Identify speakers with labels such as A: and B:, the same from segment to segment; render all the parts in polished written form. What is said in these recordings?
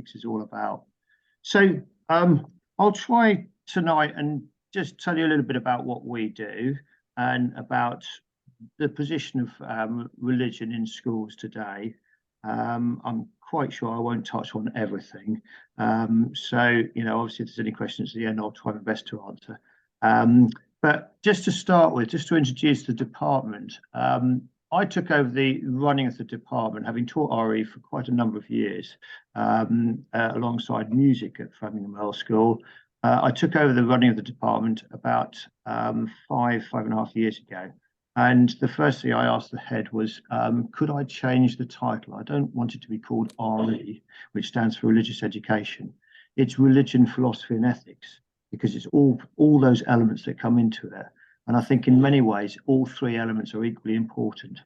A: ethics is all about. So I'll try tonight and just tell you a little bit about what we do and about the position of religion in schools today. I'm quite sure I won't touch on everything. So, you know, obviously, if there's any questions at the end, I'll try my best to answer. But just to start with, just to introduce the department, I took over the running of the department, having taught RE for quite a number of years, alongside music at Framingham Earl School. I took over the running of the department about 5.5 years ago. And the first thing I asked the head was, could I change the title? I don't want it to be called RE, which stands for religious education. It's religion, philosophy and ethics, because it's all those elements that come into it. And I think in many ways, all three elements are equally important.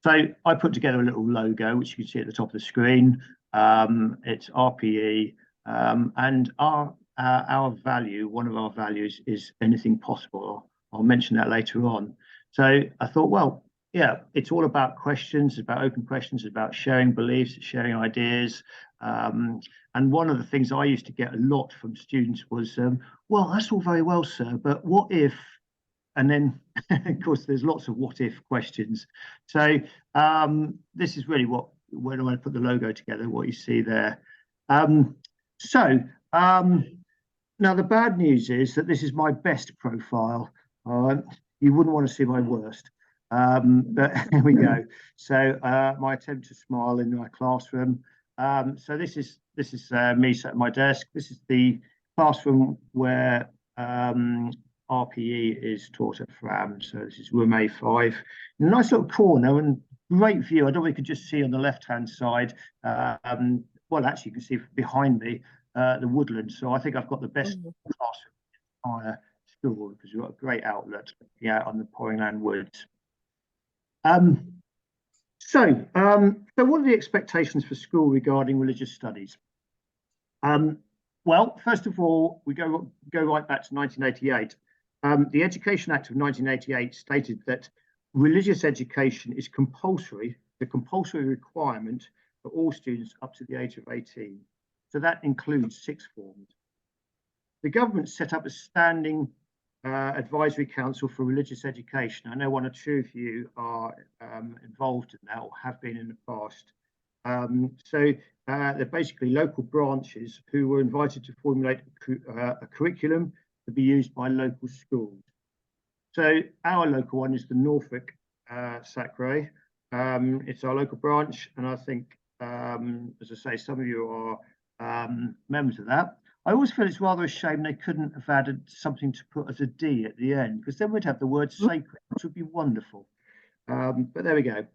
A: So I put together a little logo, which you can see at the top of the screen. It's RPE, and our value, one of our values is anything possible. I'll mention that later on. So I thought, well, yeah, it's all about questions, it's about open questions, it's about sharing beliefs, sharing ideas. And one of the things I used to get a lot from students was, well, that's all very well, sir, but what if? And then, of course, there's lots of what if questions. So this is really when I put the logo together, what you see there. Now, the bad news is that this is my best profile. You wouldn't want to see my worst. But here we go. So my attempt to smile in my classroom. So this is me sat at my desk. This is the classroom where RPE is taught at Fram. So this is room A5. Nice little corner and great view. I don't know if you could just see on the left-hand side. Well, actually, you can see behind me the woodland. So I think I've got the best classroom in the entire school because we've got a great outlet looking out on the Pouring Land Woods. So what are the expectations for school regarding religious studies? Well, first of all, we go right back to 1988. The Education Act of 1988 stated that religious education is compulsory, the compulsory requirement for all students up to the age of 18. So that includes sixth forms. The government set up a standing advisory council for religious education. I know one or two of you are involved in that or have been in the past. So they're basically local branches who were invited to formulate a curriculum to be used by local schools. So our local one is the Norfolk SACRE. It's our local branch, and I think, as I say, some of you are members of that. I always feel it's rather a shame they couldn't have added something to put as a D at the end, because then we'd have the word sacred, which would be wonderful. But there we go.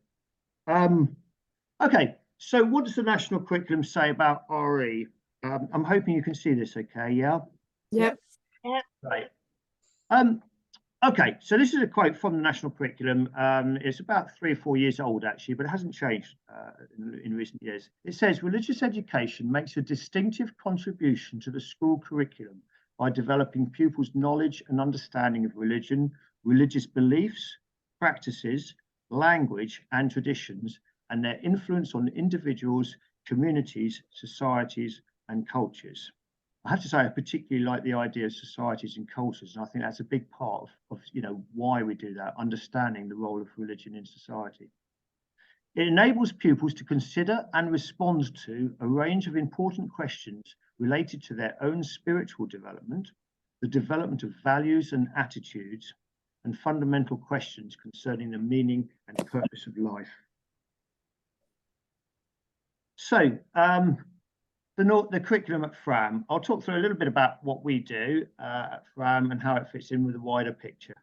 A: Okay, so what does the national curriculum say about RE? I'm hoping you can see this okay, yeah?
B: Yep.
A: Right. Okay, so this is a quote from the national curriculum. It's about 3 or 4 years old, actually, but it hasn't changed in recent years. It says, religious education makes a distinctive contribution to the school curriculum by developing pupils' knowledge and understanding of religion, religious beliefs, practices, language, and traditions, and their influence on individuals, communities, societies, and cultures. I have to say, I particularly like the idea of societies and cultures, and I think that's a big part of why we do that, understanding the role of religion in society. It enables pupils to consider and respond to a range of important questions related to their own spiritual development, the development of values and attitudes, and fundamental questions concerning the meaning and purpose of life. So, the curriculum at Fram, I'll talk through a little bit about what we do at Fram and how it fits in with the wider picture.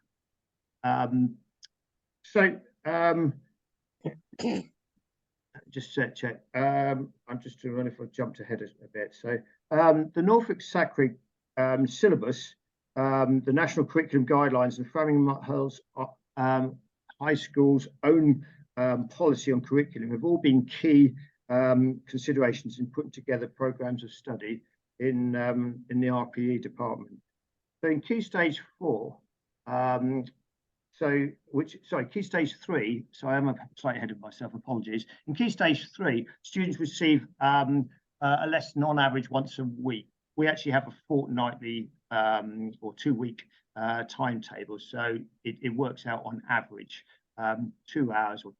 A: Just check. I'm just wondering if I jumped ahead a bit. So the Norfolk SACRE syllabus, the national curriculum guidelines, and Framingham Earl High School's own policy on curriculum have all been key considerations in putting together programs of study in the RPE department. So in Key Stage 4, Key Stage 3, so I am slightly ahead of myself, apologies. In Key Stage 3, students receive a lesson on average once a week. We actually have a fortnightly or 2-week timetable, so it works out on average 2 hours or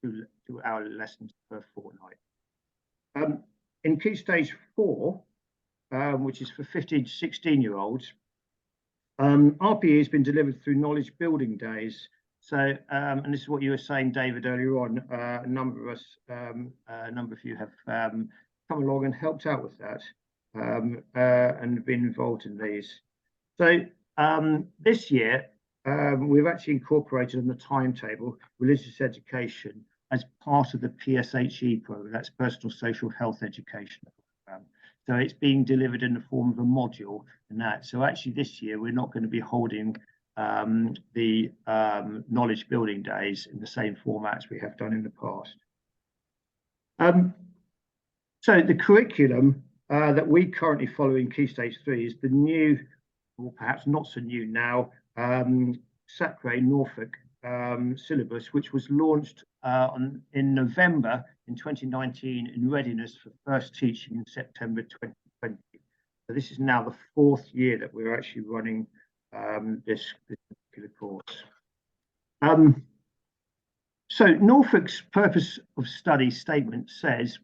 A: 2-hour lessons per fortnight. In Key Stage 4, which is for 15 to 16-year-olds, RPE has been delivered through knowledge building days. So, and this is what you were saying, David, earlier on. A number of you have come along and helped out with that and been involved in these. So this year, we've actually incorporated in the timetable religious education as part of the PSHE program. That's Personal Social Health Education program. So it's being delivered in the form of a module in that. So actually this year, we're not going to be holding the knowledge building days in the same format as we have done in the past. So the curriculum that we currently follow in Key Stage 3 is the new, or perhaps not so new now, Sacre Norfolk syllabus, which was launched in November in 2019 in readiness for first teaching in September 2020. So this is now the 4th year that we're actually running this particular course. So Norfolk's purpose of study statement says,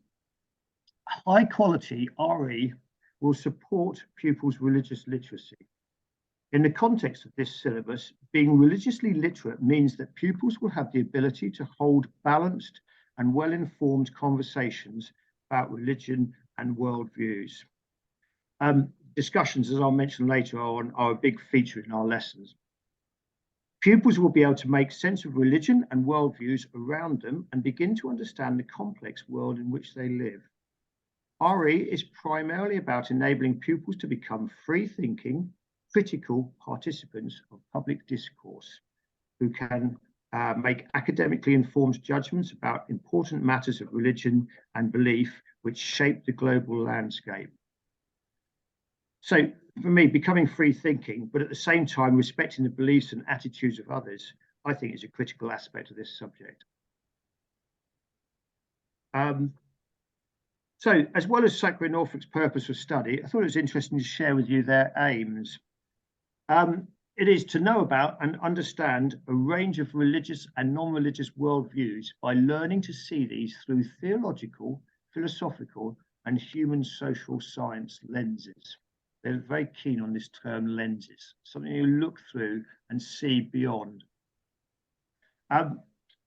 A: high quality RE will support pupils' religious literacy. In the context of this syllabus, being religiously literate means that pupils will have the ability to hold balanced and well-informed conversations about religion and worldviews. Discussions, as I'll mention later on, are a big feature in our lessons. Pupils will be able to make sense of religion and worldviews around them and begin to understand the complex world in which they live. RE is primarily about enabling pupils to become free-thinking, critical participants of public discourse, who can make academically informed judgments about important matters of religion and belief which shape the global landscape. So for me, becoming free-thinking, but at the same time respecting the beliefs and attitudes of others, I think is a critical aspect of this subject. So as well as Sacre Norfolk's purpose of study, I thought it was interesting to share with you their aims. It is to know about and understand a range of religious and non-religious worldviews by learning to see these through theological, philosophical, and human social science lenses. They're very keen on this term lenses, something you look through and see beyond.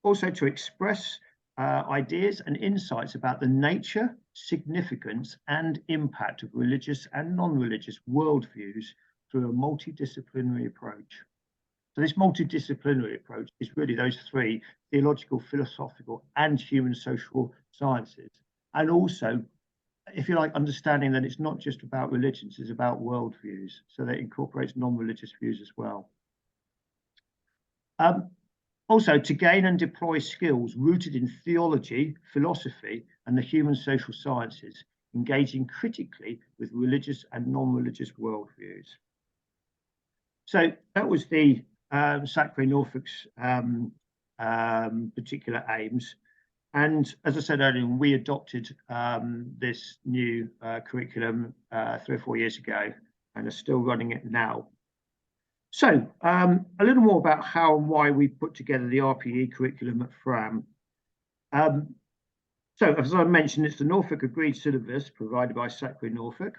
A: Also to express ideas and insights about the nature, significance, and impact of religious and non-religious worldviews through a multidisciplinary approach. So this multidisciplinary approach is really those 3, theological, philosophical, and human social sciences. And also, if you like, understanding that it's not just about religions, it's about worldviews. So that incorporates non-religious views as well. Also, to gain and deploy skills rooted in theology, philosophy, and the human social sciences, engaging critically with religious and non-religious worldviews. So that was the Sacre Norfolk's particular aims. And as I said earlier, we adopted this new curriculum 3 or 4 years ago and are still running it now. So a little more about how and why we put together the RPE curriculum at Fram. So as I mentioned, it's the Norfolk agreed syllabus provided by Sacre Norfolk.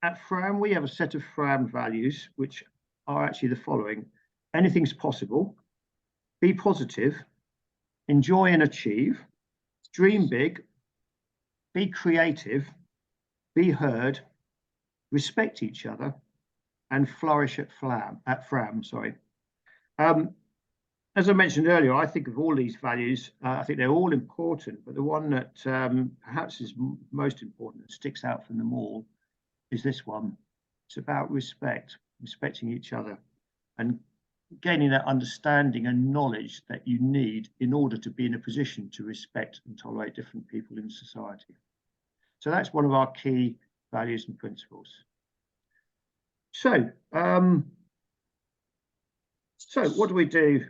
A: At Fram, we have a set of Fram values, which are actually the following: anything's possible, be positive, enjoy and achieve, dream big, be creative, be heard, respect each other, and flourish at Fram. As I mentioned earlier, I think of all these values, I think they're all important, but the one that perhaps is most important and sticks out from them all is this one. It's about respect, respecting each other, and gaining that understanding and knowledge that you need in order to be in a position to respect and tolerate different people in society. So that's one of our key values and principles. So, what do we do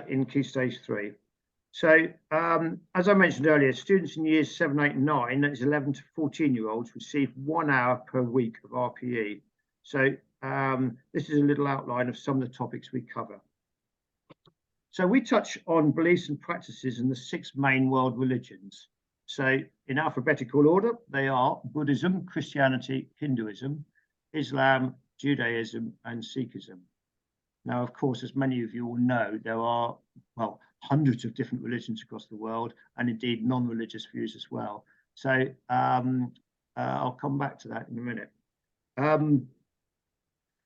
A: in Key Stage 3? So, as I mentioned earlier, students in years 7, 8, and 9, that is 11 to 14-year-olds, receive 1 hour per week of RPE. So, this is a little outline of some of the topics we cover. So, we touch on beliefs and practices in the 6 main world religions. So, in alphabetical order, they are Buddhism, Christianity, Hinduism, Islam, Judaism, and Sikhism. Now, of course, as many of you all know, there are, well, hundreds of different religions across the world, and indeed non-religious views as well. So I'll come back to that in a minute.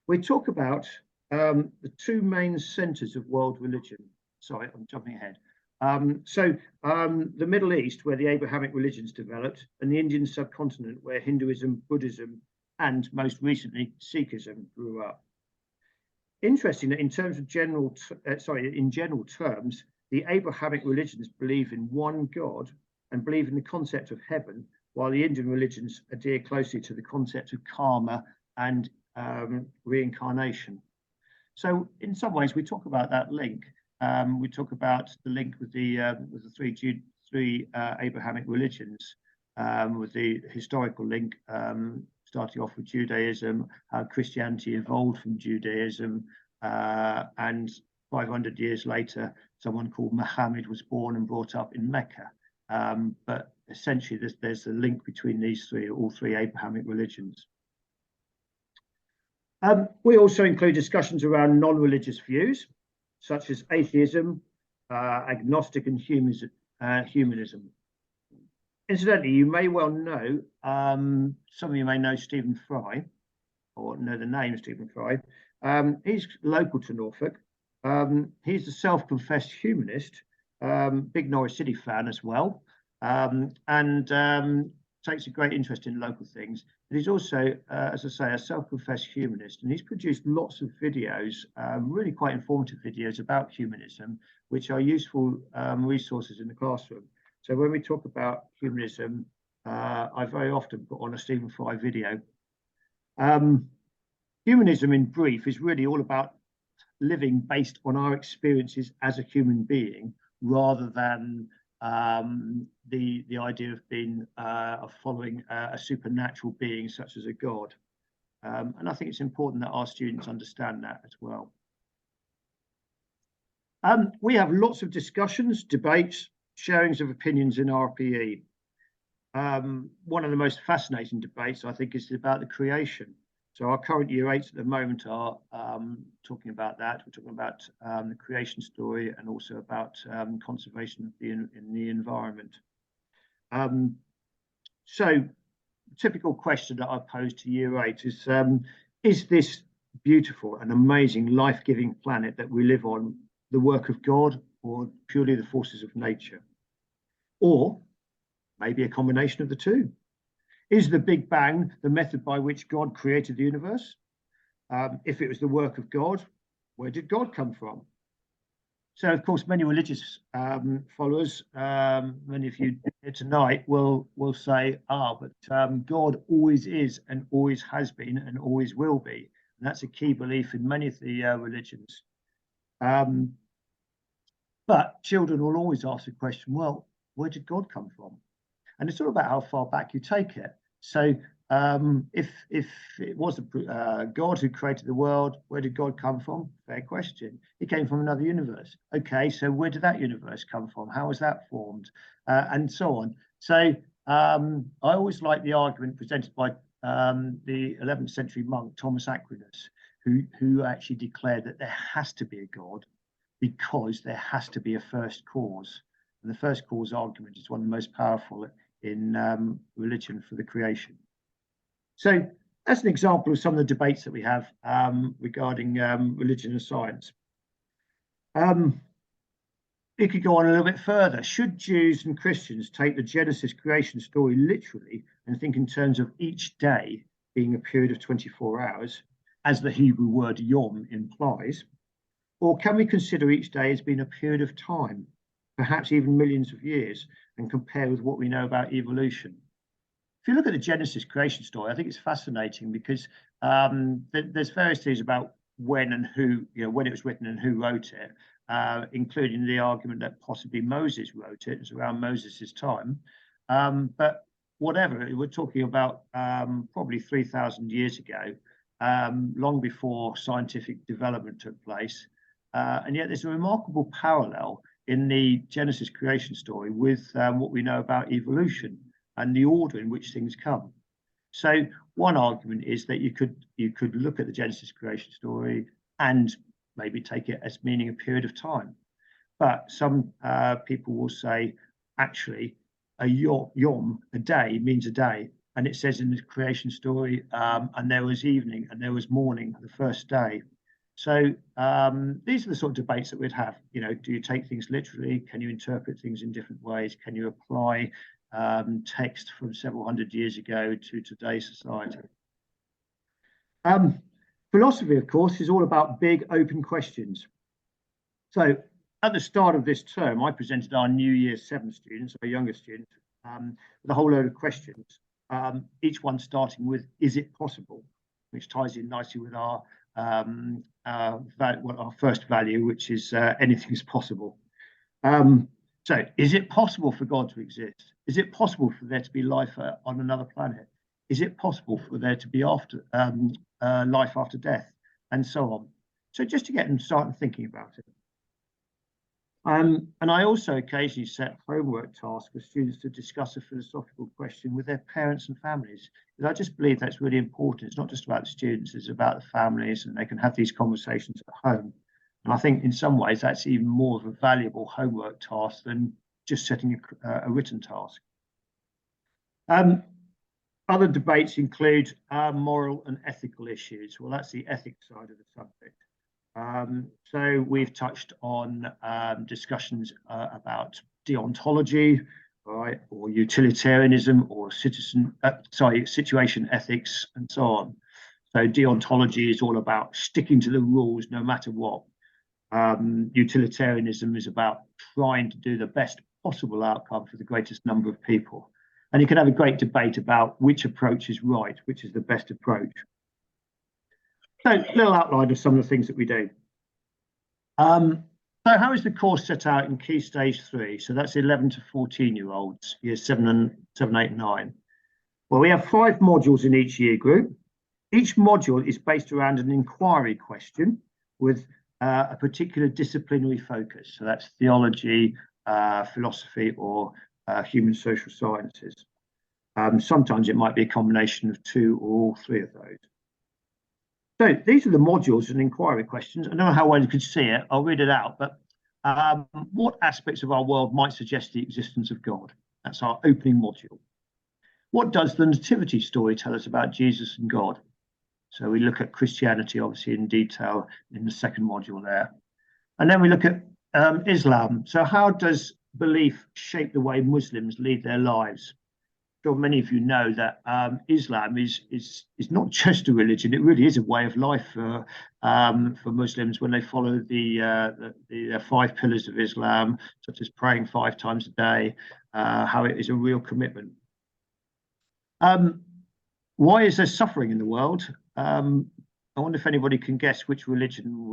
A: We talk about the 2 main centers of world religion. Sorry, I'm jumping ahead. The Middle East, where the Abrahamic religions developed, and the Indian subcontinent, where Hinduism, Buddhism, and most recently Sikhism grew up. Interesting that in terms of in general terms, the Abrahamic religions believe in one God and believe in the concept of heaven, while the Indian religions adhere closely to the concept of karma and reincarnation. So, in some ways, we talk about that link. We talk about the link with the 3 Abrahamic religions, with the historical link. Starting off with Judaism, how Christianity evolved from Judaism, and 500 years later, someone called Muhammad was born and brought up in Mecca. But essentially, there's a link between these all three Abrahamic religions. We also include discussions around non-religious views, such as atheism, agnostic, and humanism. Incidentally, you may well know, some of you may know Stephen Fry, or know the name Stephen Fry. He's local to Norfolk. He's a self-confessed humanist, big Norwich City fan as well, and takes a great interest in local things. But he's also, as I say, a self-confessed humanist, and he's produced lots of videos, really quite informative videos about humanism, which are useful resources in the classroom. So when we talk about humanism, I very often put on a Stephen Fry video. Humanism, in brief, is really all about living based on our experiences as a human being, rather than the idea of being of following a supernatural being such as a god. And I think it's important that our students understand that as well. We have lots of discussions, debates, sharings of opinions in RPE. One of the most fascinating debates, I think, is about the creation. So our current year 8s at the moment are talking about that. We're talking about the creation story, and also about conservation in the environment. So typical question that I pose to year 8 is this beautiful and amazing life-giving planet that we live on the work of God, or purely the forces of nature? Or maybe a combination of the two. Is the Big Bang the method by which God created the universe? If it was the work of God, where did God come from? So, of course, many religious followers, many of you here tonight, will say, but God always is and always has been and always will be. And that's a key belief in many of the religions. But children will always ask the question, well, where did God come from? And it's all about how far back you take it. So if it was God who created the world, where did God come from? Fair question. He came from another universe. Okay, so where did that universe come from? How was that formed? And so on. So I always like the argument presented by the 11th century monk, Thomas Aquinas, who actually declared that there has to be a God because there has to be a first cause. And the first cause argument is one of the most powerful in religion for the creation. So that's an example of some of the debates that we have regarding religion and science. It could go on a little bit further. Should Jews and Christians take the Genesis creation story literally and think in terms of each day being a period of 24 hours, as the Hebrew word yom implies? Or can we consider each day as being a period of time, perhaps even millions of years, and compare with what we know about evolution? If you look at the Genesis creation story, I think it's fascinating because there's various things about when and who, when it was written and who wrote it. including the argument that possibly Moses wrote it. It was around Moses's time. But whatever, we're talking about probably 3,000 years ago, long before scientific development took place. And yet there's a remarkable parallel in the Genesis creation story with what we know about evolution and the order in which things come. So one argument is that you could look at the Genesis creation story and maybe take it as meaning a period of time. But some people will say, actually, a yom, a day, means a day. And it says in the creation story, and there was evening and there was morning, the first day. So these are the sort of debates that we'd have. You know, do you take things literally? Can you interpret things in different ways? Can you apply text from several hundred years ago to today's society? Philosophy, of course, is all about big open questions. So at the start of this term, I presented our new year 7 students, our younger students, with a whole load of questions, each one starting with, is it possible? Which ties in nicely with our first value, which is anything is possible. So is it possible for God to exist? Is it possible for there to be life on another planet? Is it possible for there to be life after death, and so on? So just to get them started thinking about it. And I also occasionally set homework tasks for students to discuss a philosophical question with their parents and families, because I just believe that's really important. It's not just about the students, it's about the families, and they can have these conversations at home. And I think in some ways that's even more of a valuable homework task than just setting a written task. Other debates include moral and ethical issues. Well, that's the ethics side of the subject. So we've touched on discussions about deontology, right, or utilitarianism, or situation ethics, and so on. So deontology is all about sticking to the rules no matter what. Utilitarianism is about trying to do the best possible outcome for the greatest number of people. And you can have a great debate about which approach is right, which is the best approach. So, a little outline of some of the things that we do. So how is the course set out in Key Stage 3? So that's 11 to 14-year-olds, years 7, 8, and 9. Well, we have 5 modules in each year group. Each module is based around an inquiry question with a particular disciplinary focus. So that's theology, philosophy, or human social sciences. Sometimes it might be a combination of 2 or all 3 of those. So these are the modules and inquiry questions. I don't know how well you can see it. I'll read it out. But what aspects of our world might suggest the existence of God? That's our opening module. What does the nativity story tell us about Jesus and God? So we look at Christianity, obviously, in detail in the second module there. And then we look at Islam. So how does belief shape the way Muslims lead their lives? Sure, many of you know that Islam is not just a religion; it really is a way of life for Muslims when they follow the 5 pillars of Islam, such as praying 5 times a day. How it is a real commitment. Why is there suffering in the world? I wonder if anybody can guess which religion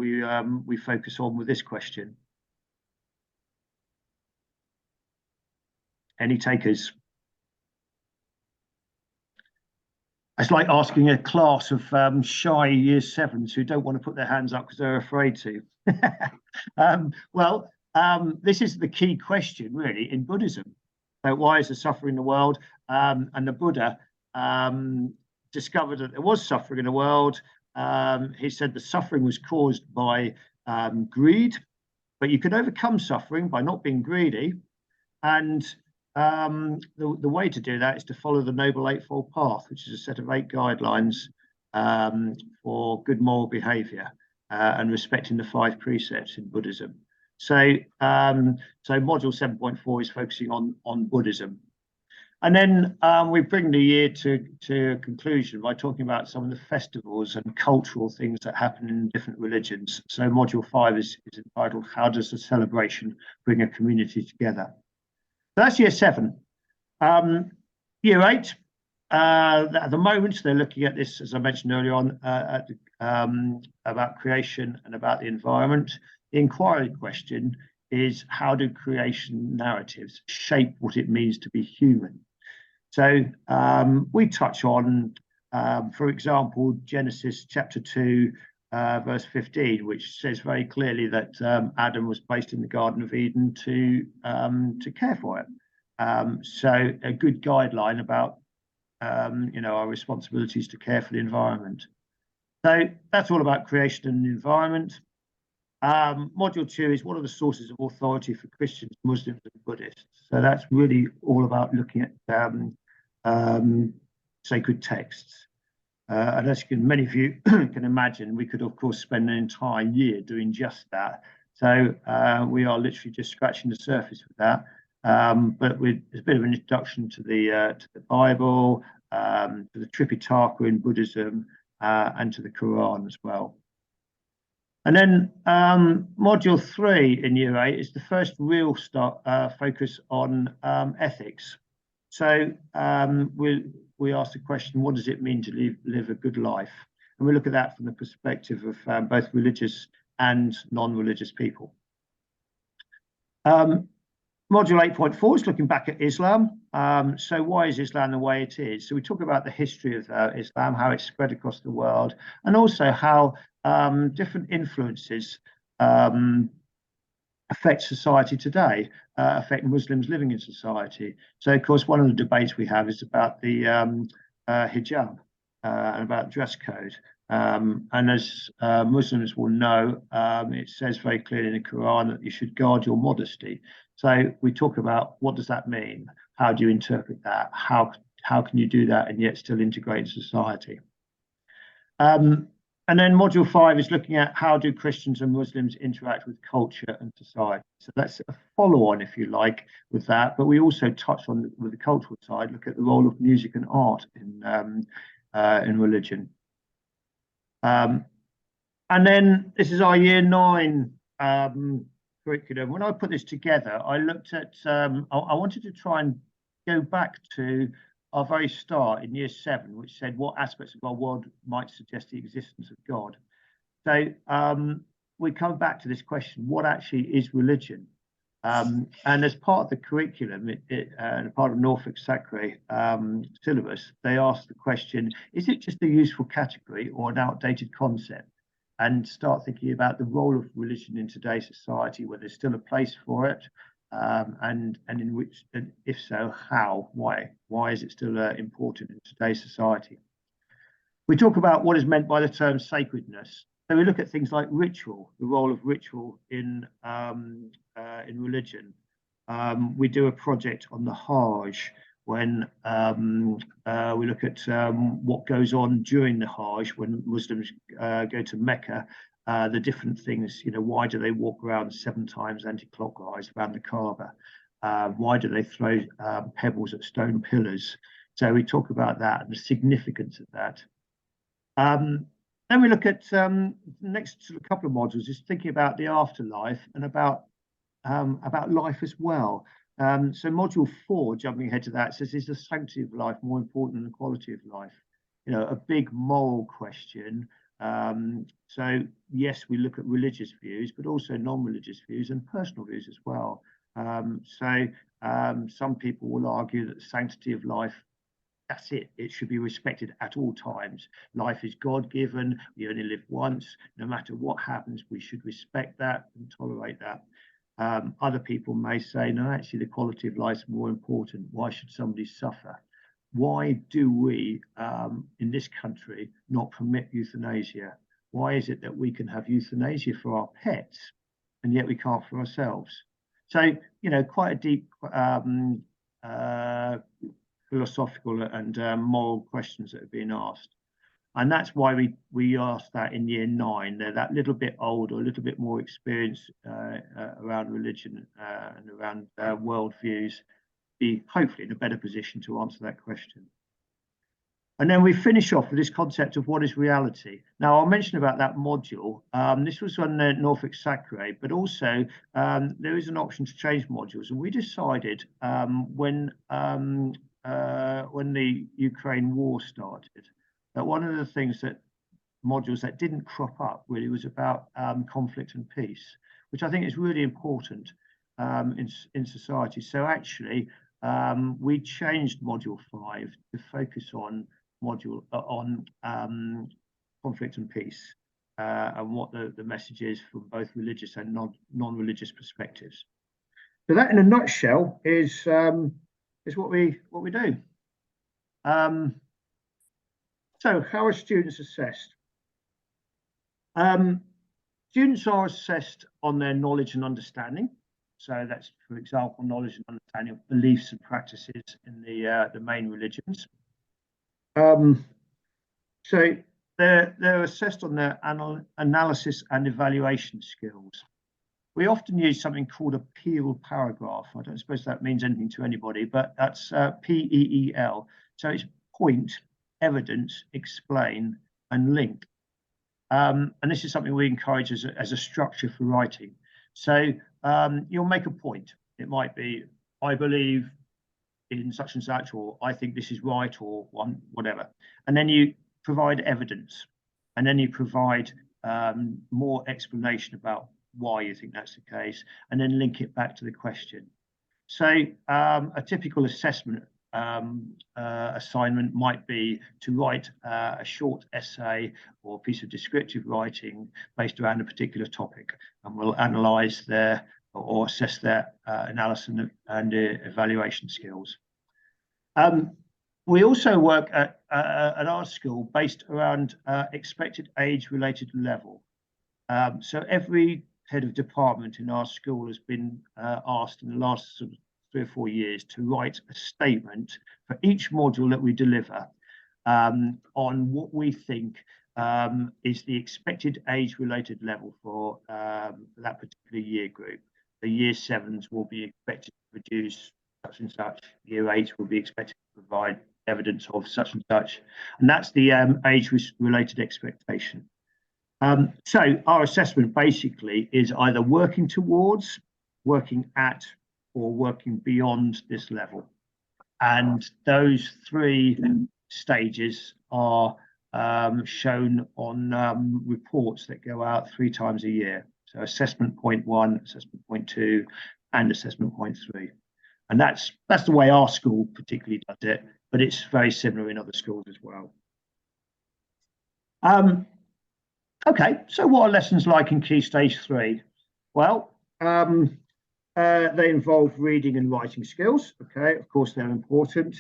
A: we focus on with this question. Any takers? It's like asking a class of shy year 7s who don't want to put their hands up because they're afraid to. This is the key question, really, in Buddhism. So why is there suffering in the world? And the Buddha discovered that there was suffering in the world. He said the suffering was caused by greed, but you can overcome suffering by not being greedy. And the way to do that is to follow the Noble Eightfold Path, which is a set of 8 guidelines for good moral behavior and respecting the 5 precepts in Buddhism. So module 7.4 is focusing on Buddhism. And then we bring the year to a conclusion by talking about some of the festivals and cultural things that happen in different religions. So module 5 is entitled, How Does a Celebration Bring a Community Together? That's year 7. Year 8, at the moment, they're looking at this, as I mentioned earlier on, about creation and about the environment. The inquiry question is, how do creation narratives shape what it means to be human? So we touch on, for example, Genesis chapter 2, verse 15, which says very clearly that Adam was placed in the Garden of Eden to care for it. So a good guideline about our responsibilities to care for the environment. So that's all about creation and the environment. Module 2 is, what are the sources of authority for Christians, Muslims, and Buddhists? So that's really all about looking at sacred texts. And as many of you can imagine, we could, of course, spend an entire year doing just that. So we are literally just scratching the surface with that. But it's a bit of an introduction to the Bible, to the Tripitaka in Buddhism, and to the Quran as well. And then module 3 in year 8 is the first real focus on ethics. So we ask the question, what does it mean to live a good life? And we look at that from the perspective of both religious and non-religious people. Module 8.4 is looking back at Islam. So why is Islam the way it is? So we talk about the history of Islam, how it's spread across the world, and also how different influences affect society today, affect Muslims living in society. So, of course, one of the debates we have is about the hijab and about dress code. And as Muslims will know, it says very clearly in the Quran that you should guard your modesty. So we talk about, what does that mean? How do you interpret that? How can you do that and yet still integrate in society? And then module 5 is looking at, how do Christians and Muslims interact with culture and society? So that's a follow-on, if you like, with that. But we also touch on, with the cultural side, look at the role of music and art in religion. And then this is our year 9 curriculum. When I put this together, I looked at, I wanted to try and go back to our very start in year 7, which said what aspects of our world might suggest the existence of God. So we come back to this question, what actually is religion? And as part of the curriculum, and part of Norfolk Sacre syllabus, they ask the question, is it just a useful category or an outdated concept? And start thinking about the role of religion in today's society, where there's still a place for it, and in which, and if so, how, why is it still important in today's society? We talk about what is meant by the term sacredness. So we look at things like ritual, the role of ritual in religion. We do a project on the Hajj, when we look at what goes on during the Hajj when Muslims go to Mecca. The different things, why do they walk around 7 times anti-clockwise around the Kaaba? Why do they throw pebbles at stone pillars? So we talk about that and the significance of that. Then we look at the next sort of couple of modules is thinking about the afterlife and about life as well. So module 4, jumping ahead to that, says, is the sanctity of life more important than the quality of life? A big moral question. So yes, we look at religious views, but also non-religious views and personal views as well. Some people will argue that the sanctity of life, that's it. It should be respected at all times. Life is God-given. We only live once. No matter what happens, we should respect that and tolerate that. Other people may say, no, actually, the quality of life is more important. Why should somebody suffer? Why do we, in this country, not permit euthanasia? Why is it that we can have euthanasia for our pets, and yet we can't for ourselves? So, quite a deep philosophical and moral questions that have been asked. And that's why we asked that in year 9. They're that little bit older, a little bit more experienced around religion and around worldviews, be hopefully in a better position to answer that question. And then we finish off with this concept of what is reality. Now, I'll mention about that module. This was on the Norfolk Sacre, but also there is an option to change modules. And we decided when the Ukraine war started, that one of the things that modules that didn't crop up really was about conflict and peace. which I think is really important in society. So actually, we changed Module 5 to focus on conflict and peace, and what the message is from both religious and non-religious perspectives. So that, in a nutshell, is what we do. So how are students assessed? Students are assessed on their knowledge and understanding. So that's, for example, knowledge and understanding of beliefs and practices in the main religions. So they're assessed on their analysis and evaluation skills. We often use something called a PEEL paragraph. I don't suppose that means anything to anybody, but that's PEEL. So it's point, evidence, explain, and link. And this is something we encourage as a structure for writing. So you'll make a point. It might be, I believe in such and such, or I think this is right, or whatever. And then you provide evidence, and then you provide more explanation about why you think that's the case, and then link it back to the question. So a typical assessment assignment might be to write a short essay or a piece of descriptive writing based around a particular topic, and we'll analyse or assess their analysis and evaluation skills. We also work at our school based around expected age-related level. So every head of department in our school has been asked in the last sort of 3 or 4 years to write a statement for each module that we deliver on what we think is the expected age-related level for that particular year group. The year 7s will be expected to produce such and such. Year 8s will be expected to provide evidence of such and such, and that's the age-related expectation. So our assessment basically is either working towards, working at, or working beyond this level. And those 3 stages are shown on reports that go out 3 times a year. So assessment point 1, assessment point 2, and assessment point 3. And that's the way our school particularly does it, but it's very similar in other schools as well. Okay, so what are lessons like in Key Stage 3? Well, they involve reading and writing skills. Okay, of course, they're important.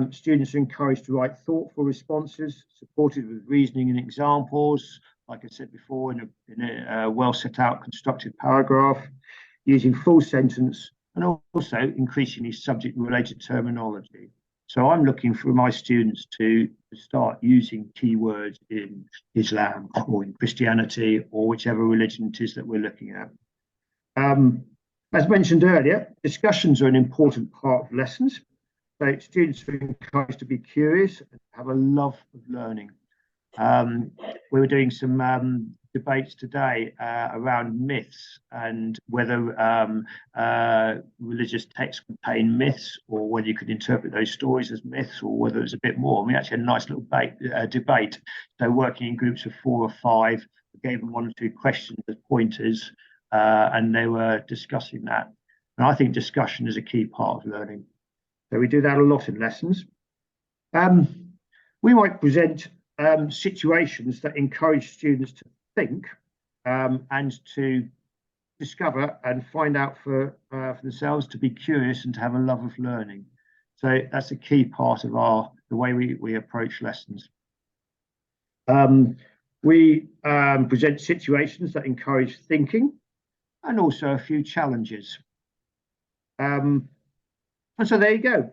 A: Students are encouraged to write thoughtful responses, supported with reasoning and examples, like I said before, in a well set out constructed paragraph, using full sentence, and also increasingly subject related terminology. So I'm looking for my students to start using keywords in Islam or in Christianity or whichever religion it is that we're looking at. As mentioned earlier, discussions are an important part of lessons. So students are encouraged to be curious and have a love of learning. We were doing some debates today around myths and whether religious texts contain myths, or whether you could interpret those stories as myths, or whether it's a bit more. And we actually had a nice little debate. So working in groups of 4 or 5, we gave them 1 or 2 questions as pointers, and they were discussing that. And I think discussion is a key part of learning. So we do that a lot in lessons. We might present situations that encourage students to think and to discover and find out for themselves, to be curious and to have a love of learning. So that's a key part of the way we approach lessons. We present situations that encourage thinking and also a few challenges. And so there you go.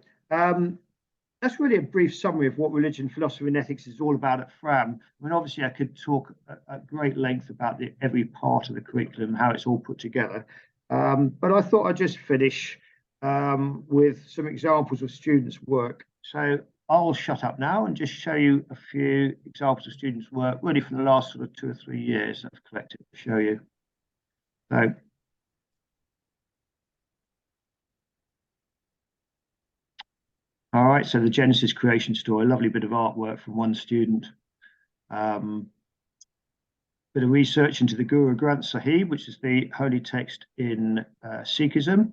A: That's really a brief summary of what religion, philosophy and ethics is all about at Fram. I mean, obviously I could talk at great length about every part of the curriculum, how it's all put together. But I thought I'd just finish with some examples of students' work. So I'll shut up now and just show you a few examples of students' work, really from the last sort of 2 or 3 years that I've collected to show you. So, all right, so the Genesis creation story, a lovely bit of artwork from one student. bit of research into the Guru Granth Sahib, which is the holy text in Sikhism.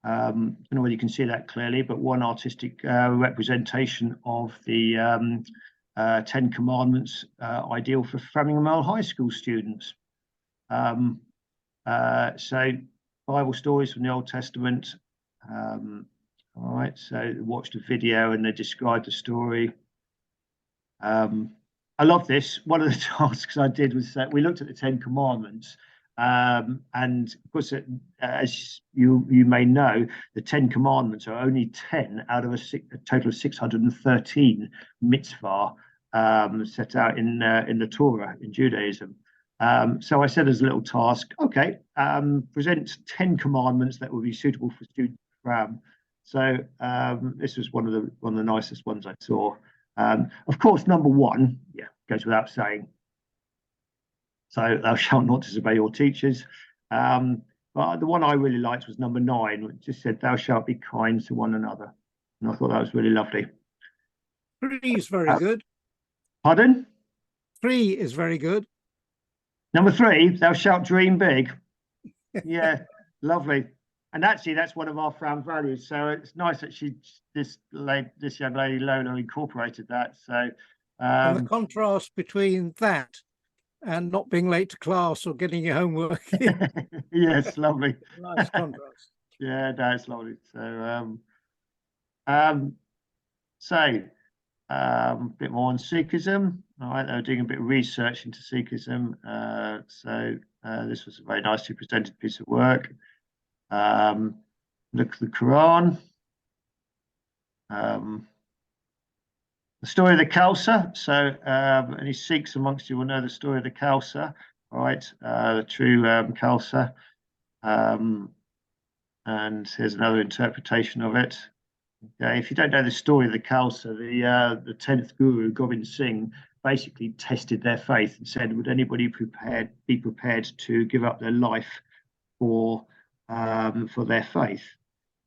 A: I don't know whether you can see that clearly, but one artistic representation of the 10 Commandments, ideal for Framingham Earl High School students. So Bible stories from the Old Testament. All right, so they watched a video and they described the story. I love this. One of the tasks I did was that we looked at the 10 Commandments. And of course, as you may know, the 10 Commandments are only 10 out of a total of 613 mitzvah set out in the Torah in Judaism. So I said as a little task, okay, present 10 commandments that would be suitable for students. So this was one of the nicest ones I saw. Of course, number one, yeah, goes without saying. So thou shalt not disobey your teachers. But the one I really liked was number 9, which just said, thou shalt be kind to one another. And I thought that was really lovely.
B: 3 is very good.
A: Pardon?
B: 3 is very good.
A: Number 3, thou shalt dream big. Yeah, lovely. And actually, that's one of our Fram values. So it's nice that this young lady Lola incorporated that. So
B: and the contrast between that and not being late to class or getting your homework.
A: Yes, lovely.
B: Nice contrast.
A: Yeah, no, it's lovely. So a bit more on Sikhism. All right, they were doing a bit of research into Sikhism. This was a very nicely presented piece of work. Look at the Quran. The story of the Khalsa. So any Sikhs amongst you will know the story of the Khalsa, right? The true Khalsa. And here's another interpretation of it. Okay, if you don't know the story of the Khalsa, the 10th Guru, Gobind Singh, basically tested their faith and said, would anybody be prepared to give up their life for their faith?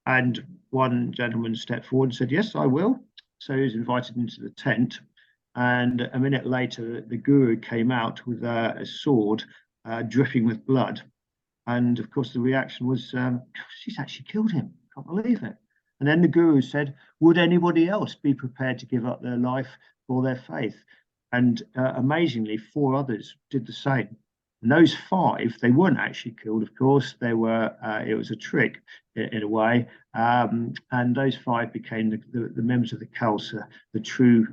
A: And one gentleman stepped forward and said, yes, I will. So he was invited into the tent. And a minute later, the Guru came out with a sword dripping with blood. And of course, the reaction was, she's actually killed him. Can't believe it. And then the Guru said, would anybody else be prepared to give up their life for their faith? And amazingly, 4 others did the same. And those 5, they weren't actually killed, of course. They were. It was a trick in a way. And those 5 became the members of the Khalsa, the true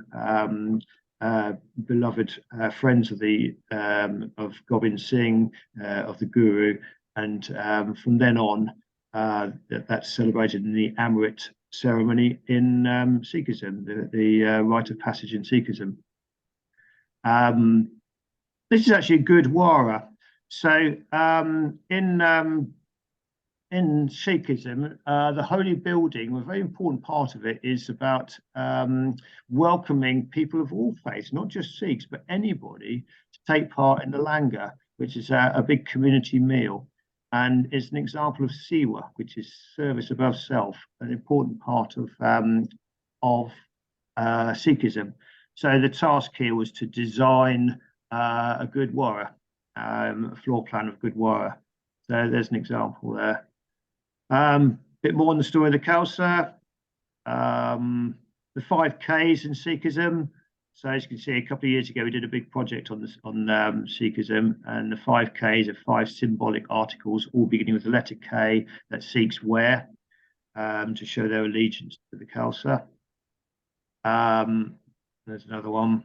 A: beloved friends of Gobind Singh, of the Guru. And from then on, that's celebrated in the Amrit ceremony in Sikhism, the rite of passage in Sikhism. This is actually a Gurdwara. So in Sikhism, the holy building, a very important part of it is about welcoming people of all faiths, not just Sikhs, but anybody to take part in the langar, which is a big community meal. And it's an example of Siwa, which is service above self, an important part of Sikhism. So the task here was to design a Gurdwara, a floor plan of Gurdwara. So there's an example there. Bit more on the story of the Khalsa, the 5 Ks in Sikhism. So as you can see, a couple of years ago, we did a big project on Sikhism, and the 5 Ks are 5 symbolic articles, all beginning with the letter K, that Sikhs wear to show their allegiance to the Khalsa. There's another one.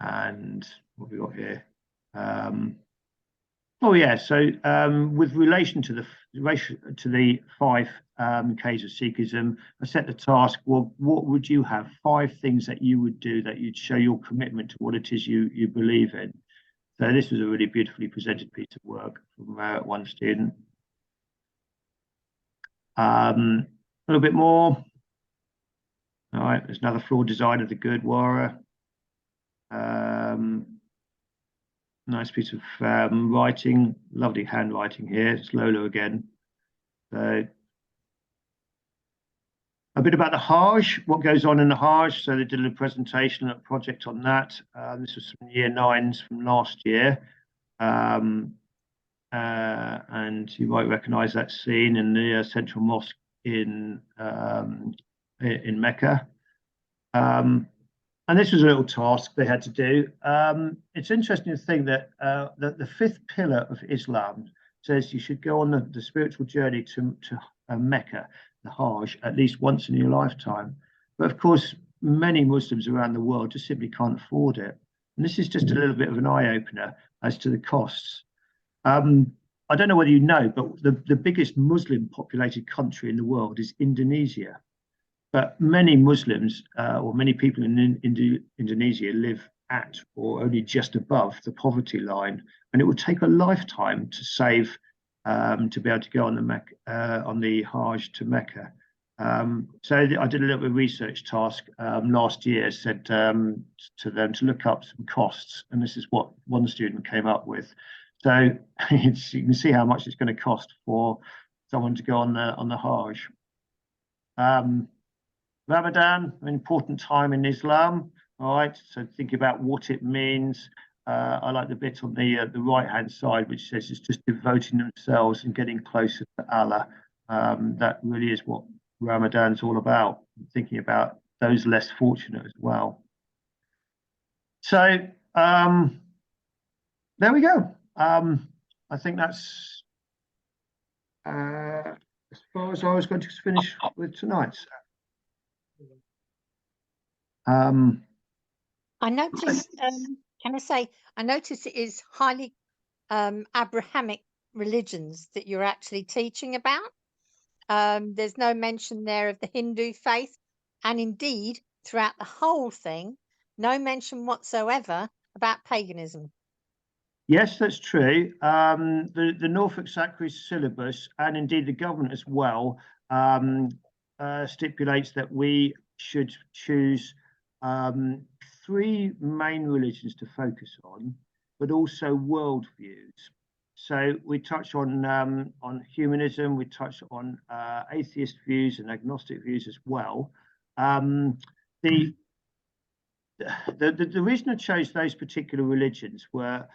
A: And what have we got here? With relation to the 5 Ks of Sikhism, I set the task, well, what would you have? 5 things that you would do that you'd show your commitment to what it is you believe in. So this was a really beautifully presented piece of work from one student. A little bit more. All right, there's another floor design of the Gurdwara. Nice piece of writing, lovely handwriting here. It's Lola again. So A bit about the Hajj, what goes on in the Hajj. So they did a presentation, a project on that. This was from year 9s from last year. And you might recognize that scene in the central mosque in Mecca. And this was a little task they had to do. It's interesting to think that the 5th pillar of Islam says you should go on the spiritual journey to Mecca, the Hajj, at least once in your lifetime. But of course, many Muslims around the world just simply can't afford it. And this is just a little bit of an eye-opener as to the costs. I don't know whether you know, but the biggest Muslim populated country in the world is Indonesia. But many Muslims or many people in Indonesia live at or only just above the poverty line, and it would take a lifetime to save to be able to go on the Hajj to Mecca. So I did a little bit of research task last year, said to them to look up some costs, and this is what one student came up with. So you can see how much it's going to cost for someone to go on the Hajj. Ramadan, an important time in Islam. All right, so think about what it means. I like the bit on the right-hand side, which says it's just devoting themselves and getting closer to Allah. That really is what Ramadan's all about, thinking about those less fortunate as well. So there we go. I think that's as far as I was going to finish with tonight.
C: I noticed, can I say, I noticed it is highly Abrahamic religions that you're actually teaching about. There's no mention there of the Hindu faith, and indeed, throughout the whole thing, no mention whatsoever about paganism.
A: Yes, that's true. The Norfolk Sacred syllabus, and indeed the government as well, stipulates that we should choose 3 main religions to focus on, but also worldviews. So we touch on humanism, we touch on atheist views and agnostic views as well. The reason I chose those particular religions were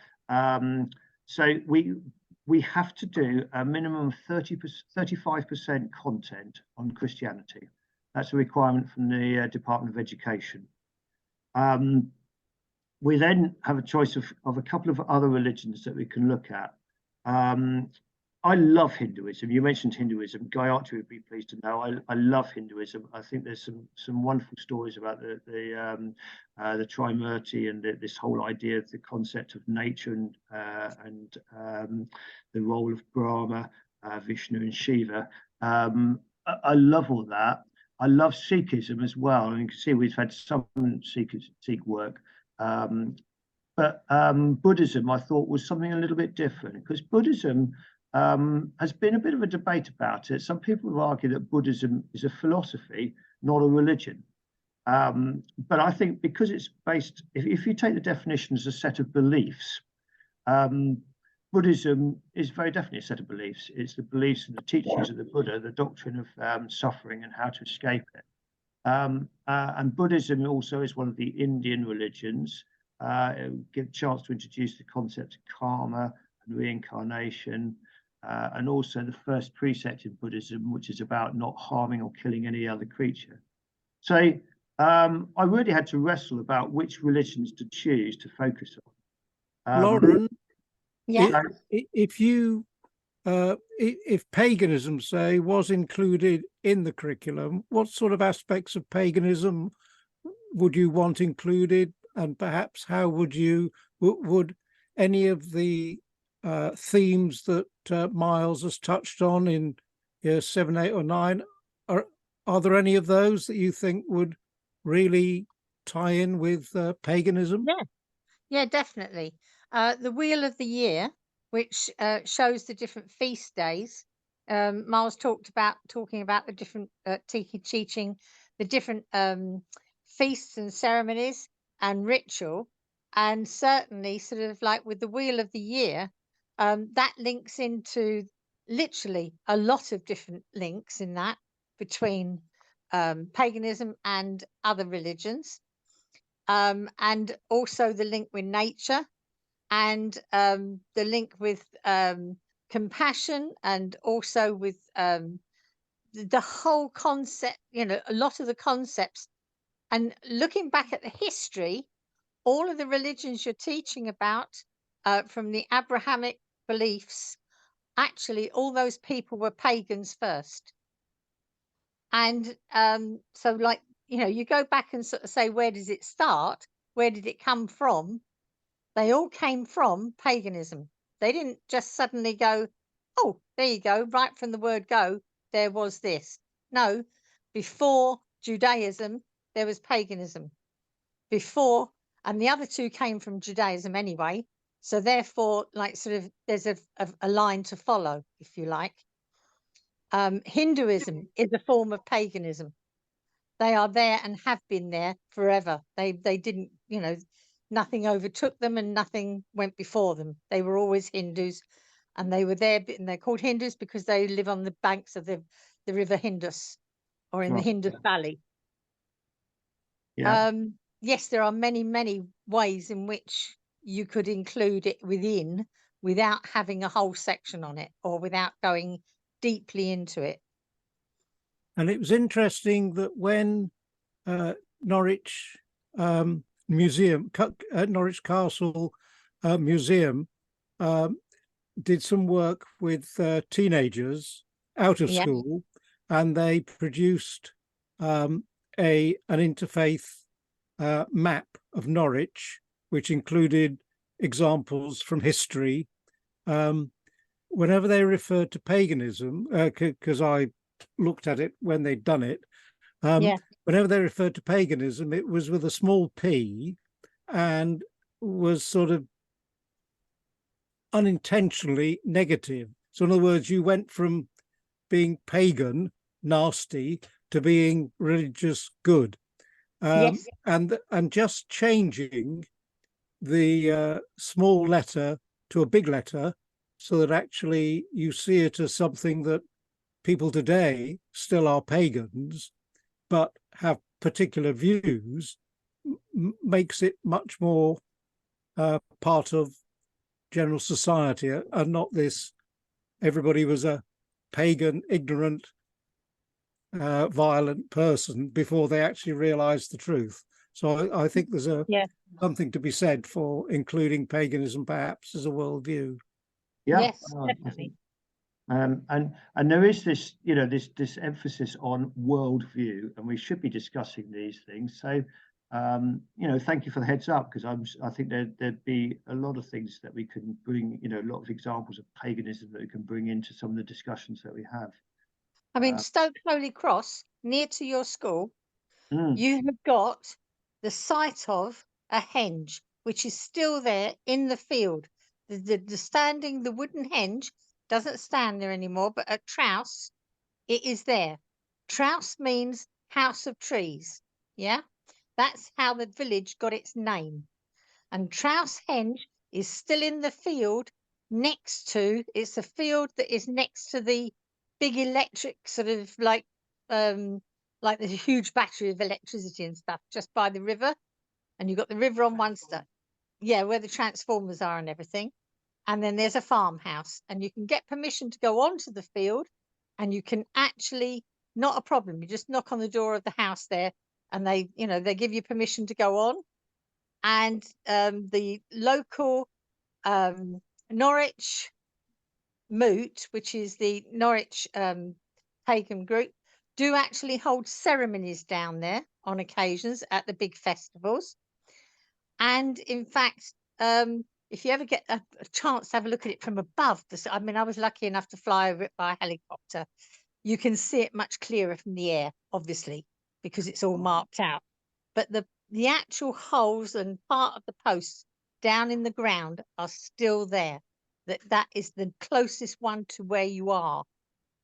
A: so we have to do a minimum of 35% content on Christianity. That's a requirement from the Department of Education. We then have a choice of a couple of other religions that we can look at. I love Hinduism. You mentioned Hinduism. Guy Archer would be pleased to know. I love Hinduism. I think there's some wonderful stories about the Trimurti and this whole idea of the concept of nature and the role of Brahma, Vishnu, and Shiva. I love all that. I love Sikhism as well, and you can see we've had some Sikh work. But Buddhism, I thought, was something a little bit different, because Buddhism has been a bit of a debate about it. Some people have argued that Buddhism is a philosophy, not a religion. But I think because it's based, if you take the definition as a set of beliefs, Buddhism is very definitely a set of beliefs. It's the beliefs and the teachings of the Buddha, the doctrine of suffering and how to escape it. And Buddhism also is one of the Indian religions. It gives a chance to introduce the concept of karma and reincarnation, and also the first precept in Buddhism, which is about not harming or killing any other creature. So I really had to wrestle about which religions to choose to focus on.
B: Lauren,
C: Yeah.
B: if paganism, say, was included in the curriculum, what sort of aspects of paganism would you want included? And perhaps how would any of the themes that Miles has touched on in year 7, 8, or 9, are there any of those that you think would really tie in with paganism?
C: Yeah, definitely. The Wheel of the Year, which shows the different feast days. Miles talking about the different teaching the different feasts and ceremonies and ritual, and certainly sort of like with the Wheel of the Year, that links into literally a lot of different links in that between paganism and other religions, and also the link with nature, and the link with compassion, and also with the whole concept, a lot of the concepts. And looking back at the history, all of the religions you're teaching about, from the Abrahamic beliefs, actually all those people were pagans first. And so, like, you go back and sort of say, where does it start? Where did it come from? They all came from paganism. They didn't just suddenly go, oh, there you go, right from the word go, there was this. No, before Judaism, there was paganism. Before, and the other two came from Judaism anyway. So therefore, like, sort of, there's a line to follow, if you like. Hinduism is a form of paganism. They are there and have been there forever. They didn't, nothing overtook them and nothing went before them. They were always Hindus, and they were there, and they're called Hindus because they live on the banks of the river Indus, or in the Indus Valley.
A: Yeah.
C: Yes, there are many, many ways in which you could include it within without having a whole section on it, or without going deeply into it.
B: And it was interesting that when Norwich Museum, Norwich Castle Museum, did some work with teenagers out of school, and they produced an interfaith map of Norwich, which included examples from history. Whenever they referred to paganism, because I looked at it when they'd done it, whenever they referred to paganism, it was with a small p, and was sort of unintentionally negative. So in other words, you went from being pagan, nasty, to being religious, good. And just changing the small letter to a big letter, so that actually you see it as something that people today still are pagans, but have particular views, makes it much more part of general society, and not this everybody was a pagan, ignorant, violent person before they actually realized the truth. So I think there's something to be said for including paganism perhaps as a worldview.
C: Yes, definitely.
A: And there is this, this emphasis on worldview, and we should be discussing these things. So, thank you for the heads up, because I think there'd be a lot of things that we can bring, a lot of examples of paganism that we can bring into some of the discussions that we have.
C: I mean, Stoke Holy Cross, near to your school, you have got the site of a henge, which is still there in the field. The wooden henge doesn't stand there anymore, but at Trouse, it is there. Trouse means house of trees. Yeah, that's how the village got its name. And Trouse Henge is still in the field it's a field that is next to the big electric, sort of like the huge battery of electricity and stuff, just by the river. And you've got the river on one side, where the transformers are and everything. And then there's a farmhouse, and you can get permission to go onto the field, and you can actually, not a problem, you just knock on the door of the house there, and they give you permission to go on. And the local Norwich Moot, which is the Norwich pagan group, do actually hold ceremonies down there on occasions at the big festivals. And in fact, if you ever get a chance to have a look at it from above, I was lucky enough to fly over it by helicopter. You can see it much clearer from the air, obviously, because it's all marked out. But the actual holes and part of the posts down in the ground are still there. That is the closest one to where you are.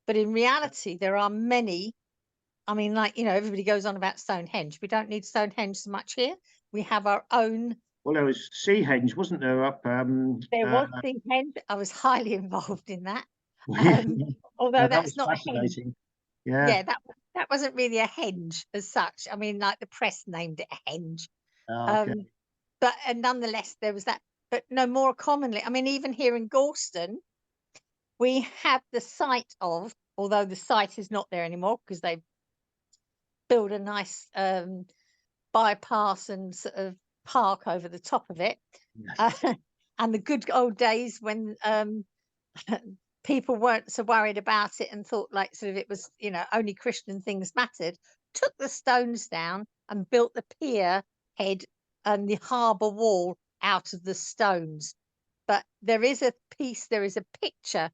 C: But in reality, there are many. I mean, everybody goes on about Stonehenge. We don't need Stonehenge so much here. We have our own.
A: Well, there was Seahenge, wasn't there? Up.
C: There was Seahenge. I was highly involved in that. Although that's not
A: fascinating.
C: a henge. that wasn't really a henge as such. I mean, like the press named it a henge.
A: Okay.
C: But nonetheless, there was that. But no, more commonly, I mean, even here in Gorleston, we have the site of, although the site is not there anymore because they've built a nice bypass and sort of park over the top of it.
A: Yes.
C: And the good old days when people weren't so worried about it and thought like sort of it was, you know, only Christian things mattered, took the stones down and built the pier head and the harbour wall out of the stones. But there is a piece, there is a picture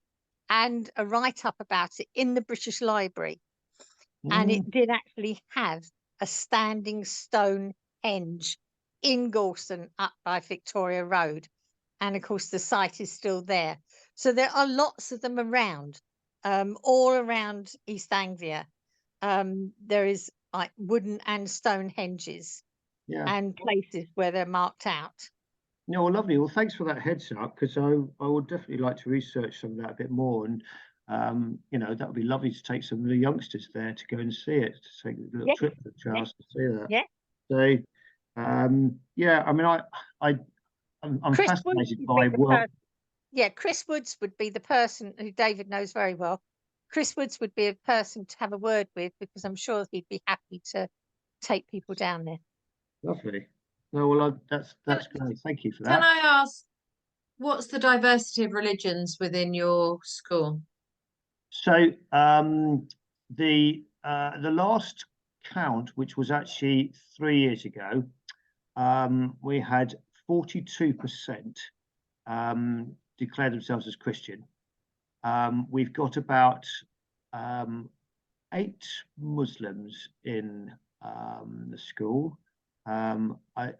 C: and a write-up about it in the British Library. And
A: Mm.
C: it did actually have a standing stone henge in Gorleston up by Victoria Road. And of course, the site is still there. So there are lots of them around, all around East Anglia. There is like wooden and stone henges
A: Yeah.
C: and places where they're marked out.
A: No, well, lovely. Well, thanks for that heads up, because I would definitely like to research some of that a bit more. And you know, that would be lovely to take some of the youngsters there to go and see it, to take a little
C: Yeah.
A: trip to the Charles to see that.
C: Yeah.
A: So yeah, I mean, I'm
C: Chris Woods
A: fascinated
C: would
A: by
C: be the
A: work.
C: Yeah, Chris Woods would be the person who David knows very well. Chris Woods would be a person to have a word with because I'm sure he'd be happy to take people down there.
A: Lovely. No, well, that's great. Thank you for that.
D: Can I ask, what's the diversity of religions within your school?
A: So the last count, which was actually 3 years ago, we had 42% declare themselves as Christian. We've got about 8 Muslims in the school. I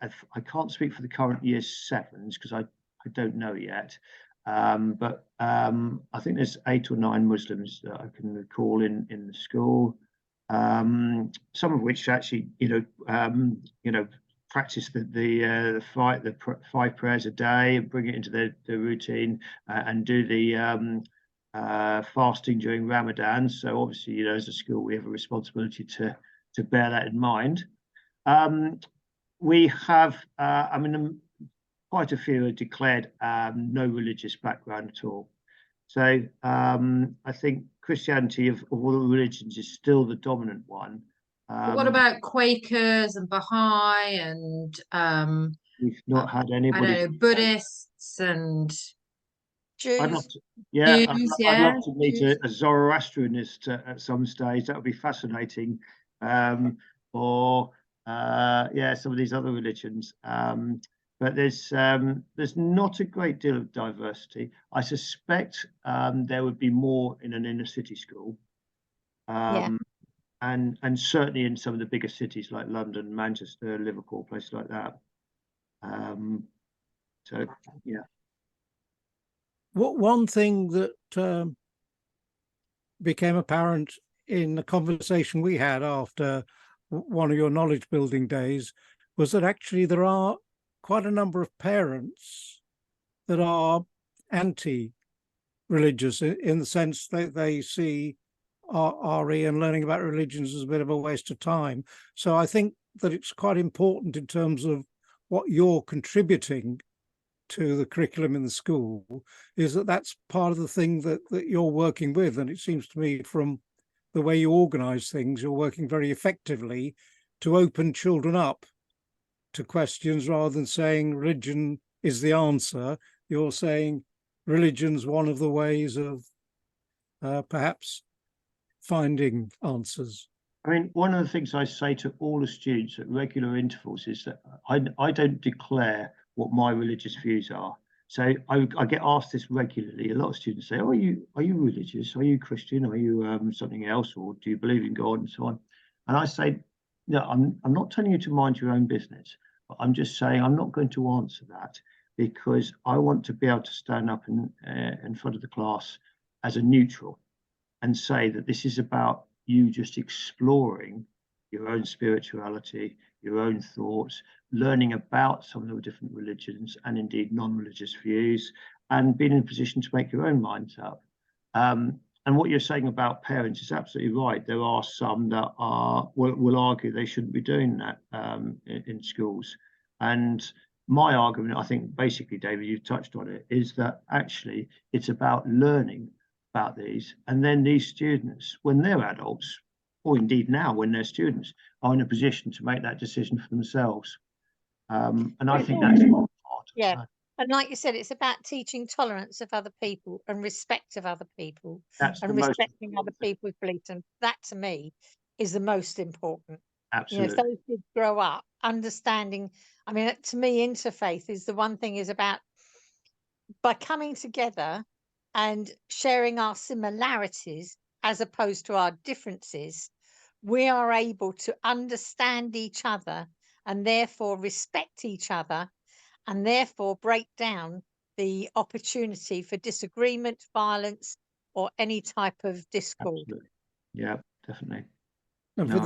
A: can't speak for the current year 7s because I don't know yet. But I think there's 8 or 9 Muslims that I can recall in the school. Some of which actually, you know, practice the 5 prayers a day and bring it into their routine, and do the fasting during Ramadan. So obviously, you know, as a school, we have a responsibility to bear that in mind. We have, I mean, quite a few are declared no religious background at all. So I think Christianity of all the religions is still the dominant one.
D: What about Quakers and Baha'i and
A: we've not had
D: I
A: anybody.
D: don't know, Buddhists and
A: I'd love
C: Jews.
A: to, yeah,
D: Jews,
A: I'd
D: yeah,
A: love to meet
D: Jews.
A: a Zoroastrianist at some stage. That would be fascinating. Or yeah, some of these other religions. But there's not a great deal of diversity. I suspect there would be more in an inner city school.
C: Yeah.
A: And certainly in some of the bigger cities like London, Manchester, Liverpool, places like that. So yeah.
B: One thing that became apparent in the conversation we had after one of your knowledge building days was that actually there are quite a number of parents that are anti-religious in the sense that they see RE and learning about religions as a bit of a waste of time. So I think that it's quite important in terms of what you're contributing to the curriculum in the school, is that that's part of the thing that you're working with. And it seems to me from the way you organize things, you're working very effectively to open children up to questions rather than saying religion is the answer. You're saying religion's one of the ways of perhaps finding answers.
A: I mean, one of the things I say to all the students at regular intervals is that I don't declare what my religious views are. So I get asked this regularly. A lot of students say, "Oh, are you religious? Are you Christian? Are you something else? Or do you believe in God?" and so on. And I say, no, I'm not telling you to mind your own business, but I'm just saying I'm not going to answer that because I want to be able to stand up in front of the class as a neutral and say that this is about you just exploring your own spirituality, your own thoughts, learning about some of the different religions and indeed non-religious views, and being in a position to make your own minds up. and what you're saying about parents is absolutely right. There are some that will argue they shouldn't be doing that in schools. And my argument, I think, basically, David, you touched on it, is that actually it's about learning about these, and then these students, when they're adults, or indeed now when they're students, are in a position to make that decision for themselves. And I think that's my part.
C: Yeah. And like you said, it's about teaching tolerance of other people and respect of other people
A: That's
C: and
A: the most
C: respecting other
A: important thing.
C: people's beliefs. And that, to me, is the most important. You know, if
A: Absolutely.
C: those kids grow up understanding, I mean, to me, interfaith is the one thing is about by coming together and sharing our similarities as opposed to our differences, we are able to understand each other and therefore respect each other and therefore break down the opportunity for disagreement, violence, or any type of discord.
A: Absolutely. Yeah, definitely.
B: And
A: No,
B: for